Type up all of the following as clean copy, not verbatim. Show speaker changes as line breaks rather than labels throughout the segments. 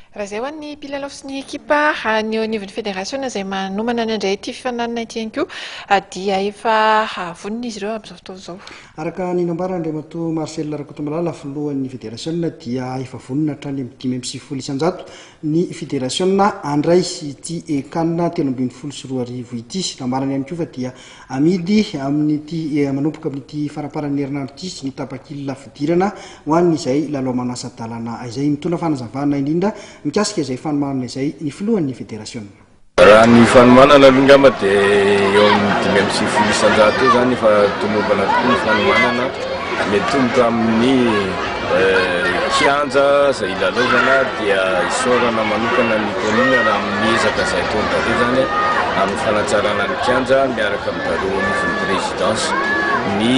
Raha izay ho an'ny mpilalao sy ny ekipa ny au niveau ny fédération izay manomana ny andray ity fifaninanana ity ihany koa dia efa vonona izy ireo amin'izao fotoana izao.
Araka ny nambara Andriamatoa Marcel Rakotomalala filohan'ny fédération dia efa vonona hatrany amin'ny 5 isan-jato ny fédération andray ity kanina 13 ity. Nambarany ihany koa fa dia amidy amin'ity manomboka amin'ity faraparan'ny herinandro ity ny tapakila fidirana ho an'izay lalao manasa-dalana izay mitondra fanazavana indrindra mikasika izay fanomanana izay ny filohan'ny fédération.
Raha ny fanomanana aloha ngamba dia eo amin'ny 5 isan-jato eo zany fa tomombana tokoa ny fanomanana mitomboka amin'ny kianja izay ilalaovana dia isaorana manokana ny commune raha miezaka izay taona taloha zany amin'ny fanatsarana ny kianja miaraka amin'ny daroan'ny présidence ny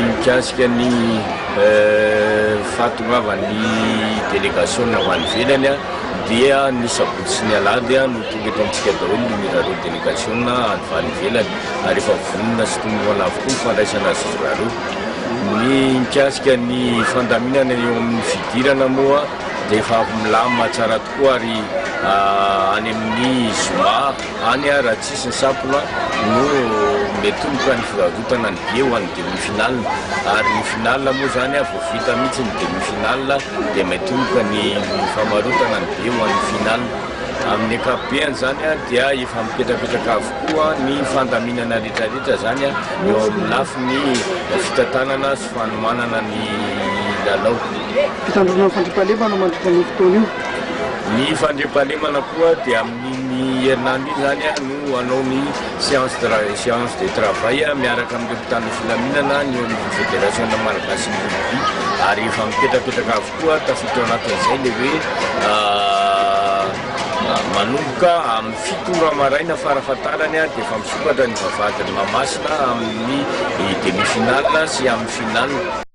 mikasika ny fahatongavan'ny délégation ho any ivelany dia ny sabotsy sy ny alady no tonga eto amintsika daholo ny mirareo délégation any vany ivelany ary efa vonona sy tombona avokoa ny fandraisana azy rareo. Ny mikasika ny fandaminana eo amin'ny fidirana moa dia efa milamina tsara tokoa ary any amin'ny zoma any raha tsisy ny sampona no metomboka ny fivarotana ny be ho an'ny demi-finale ary ny finale moa zany vao vita mihitsy ny demi-finale dia metomboka ny famarotana ny be ho an'ny finale. Amin'ny ankapobeny zany dia efa mipetrapetraka avokoa ny fandaminana rehetrarehetra zany eo amin'ny lafiny fitantanana sy fanomanana ny lalao.
Fitandrona fandriampahalemana mandritra ny fotoana io.
Ny fandriampahalemana koa dia amin'ny herinandro iny zany no anao ny séance de travail miaraka amin'ny mpitandro filaminana ny eo amin'ny fédération malagasy ny rugby ary efa mipetrapetraka avokoa tafiditra ao anatin'izay le hoe manomboka amin'ny 7 maraina farafatarany dia efa misokatra ny vavahadin'ny Mahamasina amin'ny demi-finale sy amin'ny finale.